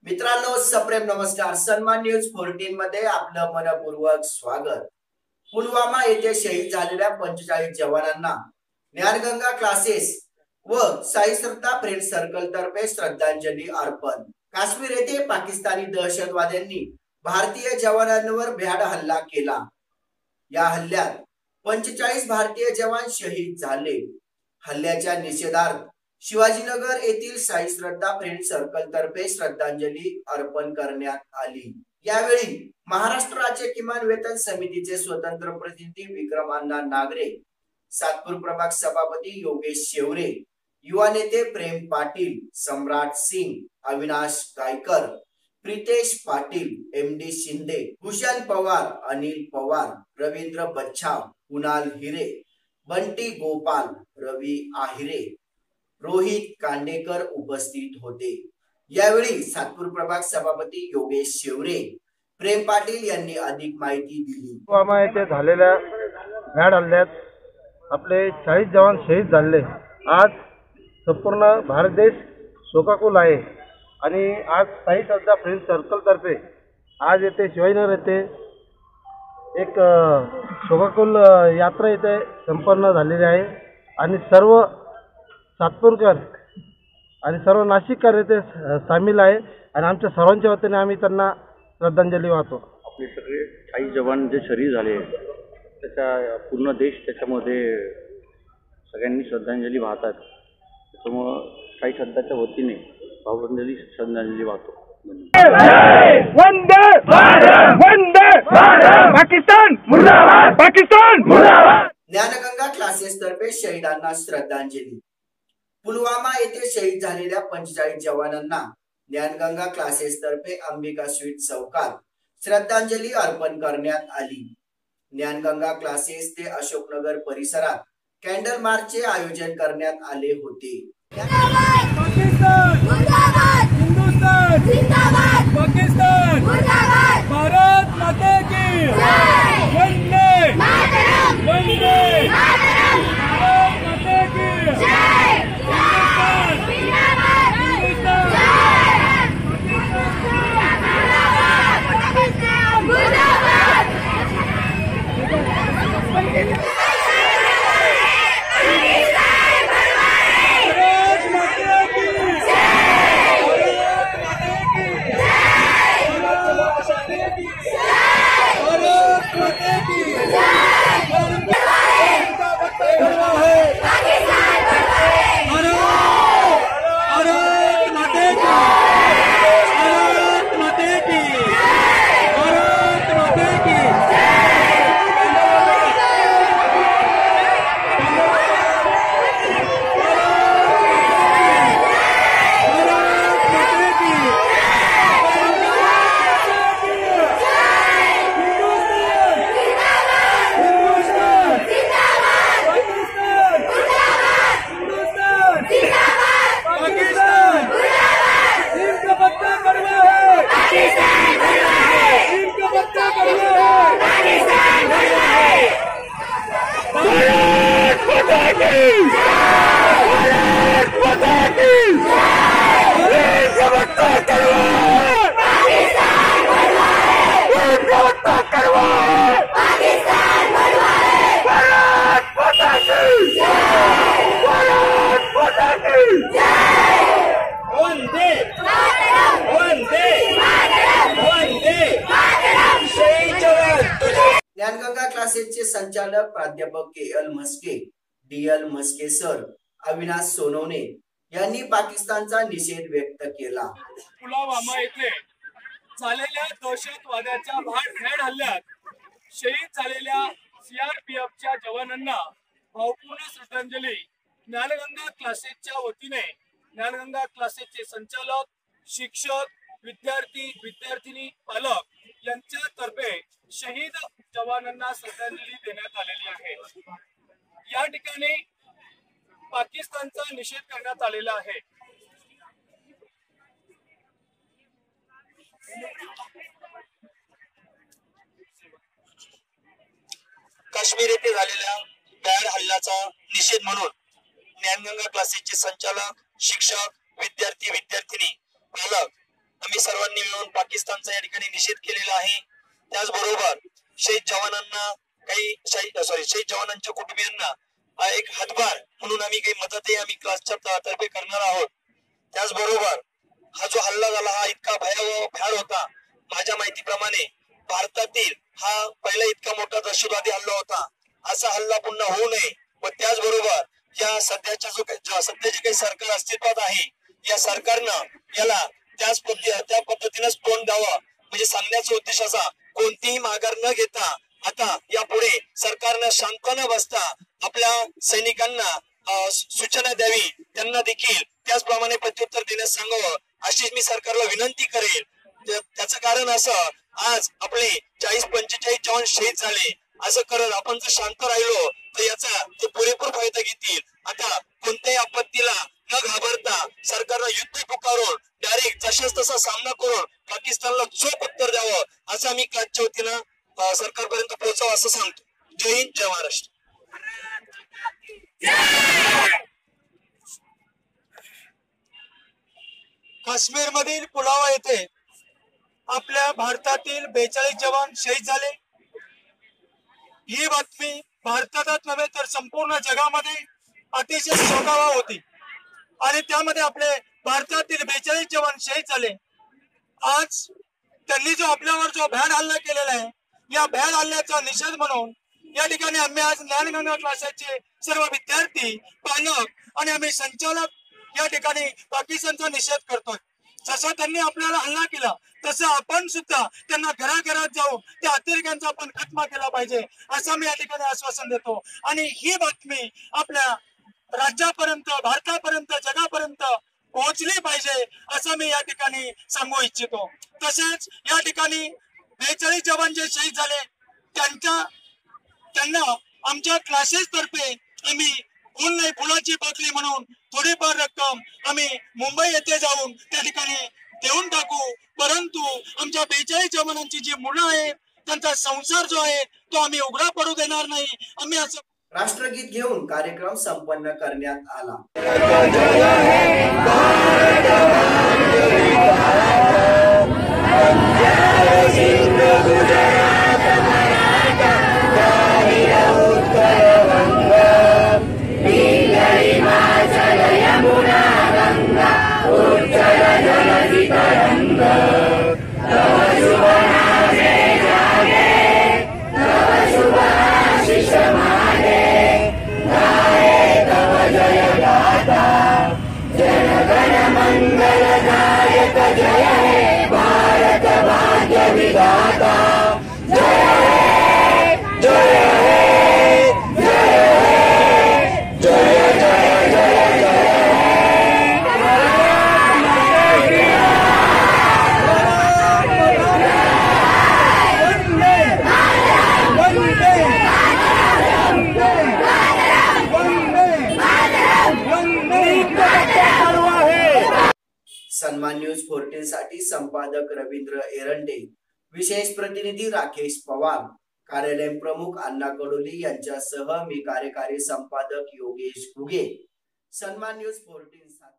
मित्रांनो, सप्रेम नमस्कार। सन्मान न्यूज 14 मध्ये आपलं मनपूर्वक स्वागत। पुलवामा येथे शहीद झालेल्या 45 जवानांना ज्ञानगंगा क्लासेस व साई श्रद्धा फ्रेंड सर्कल तर्फे श्रद्धांजली अर्पण। काश्मीर येथे पाकिस्तानी दहशतवाद्यांनी भारतीय जवानांवर भ्याड हल्ला केला। या हल्ल्यात 45 भारतीय जवान शहीद झाले। हल्ल्याच्या निषेधार्थ शिवाजीनगर येथील साई श्रद्धा फ्रेंड सर्कल तर्फे श्रद्धांजली अर्पण करण्यात आली। यावेळी महाराष्ट्र राज्य किमान वेतन समितीचे स्वतंत्र प्रतिनिधी विक्रम अण्णा नागरे, सातपूर प्रभाग सभापती योगेश शेवरे, युवा नेते प्रेम पाटील, सम्राट सिंग, अविनाश गायकर, प्रीतेश पाटील, एमडी शिंदे, भूषण पवार, अनिल पवार, रवींद्र बच्छाव, कुणाल हिरे, बंटी गोपाल, रवी आहिरे, रोहित कांडेकर उपस्थित होते। यावेळी सातपूर प्रभाग सभापती योगेश शेवरे, प्रेम पाटील यांनी अधिक माहिती दिली। पुलवामा येथे झालेल्या भ्याड हल्ल्यात आपले 40 जवान शहीद झाले। आज संपूर्ण भारत देश शोकाकुल आहे आणि आज साई श्रद्धा फ्रेंड सर्कल तर्फे आज येथे शिवाजीनगर येथे एक शोकाकुल यात्रा येथे संपन्न झालेली आहे आणि सर्व सातपूरकर आणि सर्व नाशिककर येथे सामील आहे आणि आमच्या सर्वांच्या वतीने आम्ही त्यांना श्रद्धांजली वाहतो। आपले सगळे 40 जवान जे शहीद झाले त्याच्या पूर्ण देश त्याच्यामध्ये सगळ्यांनी श्रद्धांजली वाहतात। त्याच्यामुळं साई श्रद्धाच्या वतीने भावबंधली श्रद्धांजली वाहतो। वंदे भारत, वंदे भारत, पाकिस्तान मुर्दाबाद, पाकिस्तान मुर्दाबाद। ज्ञानगंगा क्लासेस तर्फे शहीदांना श्रद्धांजली। पुलवामा येथे शहीद झालेल्या 45 जवानांना ज्ञानगंगा क्लासेस तर्फे अंबिका स्वीट चौकात श्रद्धांजली अर्पण करण्यात आली। ज्ञानगंगा क्लासेस ते अशोकनगर परिसरात कॅन्डल मार्चचे आयोजन करण्यात आले होते। पाकिस्तान मुर्दाबाद, हिंदुस्तान जिंदाबाद, पाकिस्तान मुर्दाबाद, भारत माता की जय, वंदे मातरम, वंदे मातरम, भारत माता की जय, हिंदुस्तान जिंदाबाद, हिंदुस्तान जिंदाबाद, पाकिस्तान मुर्दाबाद। ज्ञानगंगा क्लासेसचे संचालक प्राध्यापक K L. Mhaske, D L. Mhaske sir, Avinash Sonawane यांनी पाकिस्तानचा निषेध व्यक्त केला। पुलवामा येथे झालेल्या दहशतवाद्याच्या भ्याड हल्ल्यात शहीद झालेल्या सीआरपीएफच्या जवानांना भावपूर्ण श्रद्धांजली ज्ञानगंगा क्लासेसच्या वतीने ज्ञानगंगा क्लासेसचे संचालक, शिक्षक, विद्यार्थी, विद्यार्थिनी, पालक यांच्यातर्फे शहीद जवानांना श्रद्धांजली देण्यात आलेली आहे। या ठिकाणी पाकिस्तानचा निषेध करण्यात आलेला आहे। काश्मीर येथे झालेल्या भ्याड हल्ल्याचा निषेध म्हणून ज्ञानगंगा क्लासेसचे संचालक, शिक्षक, विद्यार्थी, विद्यार्थिनी, पालक आम्ही सर्वांनी मिळून पाकिस्तानचा या ठिकाणी निषेध केलेला आहे. त्याचबरोबर शहीद जवानांना शहीद जवानांच्या कुटुंबियांना एक हातभार म्हणून आम्ही काही मदतही आम्ही क्लासच्या तर्फे करणार आहोत. त्याचबरोबर हा जो हल्ला झाला हा इतका भयावह होता. माझ्या माहितीप्रमाणे भारतातील हा पहिला इतका मोठा दहशतवादी हल्ला होता. असा हल्ला पुन्हा होऊ नये व त्याचबरोबर या सध्याचे काही सरकार अस्तित्वात आहे या सरकारनं याला त्या पद्धतीनेच तोंड द्यावं. म्हणजे सांगण्याचा उद्देश असा, कोणतीही माघार न घेता आता यापुढे सरकारनं शांत न बसता आपल्या सैनिकांना सूचना द्यावी, त्यांना देखील त्याचप्रमाणे प्रत्युत्तर देण्यास सांगावं अशीच मी सरकारला विनंती करेल. त्याचं कारण असं, आज आपले 40-45 जवान शहीद झाले. असं करत आपण जर शांत राहिलो तर याचा ते पुरेपूर फायदा घेतील. आता कोणत्याही आपत्तीला न घाबरता सरकारनं युद्ध पुकारून डायरेक्ट जशाच तसा सामना करून पाकिस्तानला चोख उत्तर द्यावं असं आम्ही क्लासच्या वतीनं सरकारपर्यंत पोहोचावं असं सांगतो. जय हिंद, जय महाराष्ट्र. काश्मीर मधील पुलावा येथे आपल्या भारतातील 42 जवान शहीद झाले. ही बातमी भारतातच नव्हे तर संपूर्ण जगामध्ये अतिशय शोकावह होती आणि त्यामध्ये आपले भारतातील 42 जवान शहीद झाले. आज त्यांनी जो आपल्यावर जो भ्याड हल्ला केलेला आहे या भ्याड हल्ल्याचा निषेध म्हणून या ठिकाणी आम्ही आज ज्ञानगंगा क्लासेसचे सर्व विद्यार्थी, पालक आणि आम्ही संचालक या ठिकाणी पाकिस्तानचा निषेध करतोय. जसं त्यांनी आपल्याला हल्ला केला तसं आपण सुद्धा त्यांना घराघरात जाऊन त्या अतिरेक्यांचा आपण खात्मा केला पाहिजे असं मी या ठिकाणी आश्वासन देतो. आणि ही बातमी आपल्या राज्यापर्यंत, भारतापर्यंत, जगापर्यंत पोहोचली पाहिजे असं मी या ठिकाणी सांगू इच्छितो. तसेच या ठिकाणी 42 जवान जे शहीद झाले त्यांना आमच्या क्लासेस तर्फे आम्ही फुल नाही फुलाची पाकळी म्हणून थोडीफार रक्कम आम्ही मुंबई येथे जाऊन त्या ठिकाणी देऊन टाकू. परंतु आमच्या 42 जवानांची जी मुलं आहेत त्यांचा संसार जो आहे तो आम्ही उघडा पडू देणार नाही. आम्ही असं राष्ट्रगीत घेऊन कार्यक्रम संपन्न करण्यात आला. सन्मान न्यूज 14 साठी संपादक रवींद्र एरंडे, विशेष प्रतिनिधी राकेश पवार, कार्यालय प्रमुख अण्णा कडोली यांच्यासह मी कार्यकारी संपादक योगेश घुगे. सन्मान न्यूज 14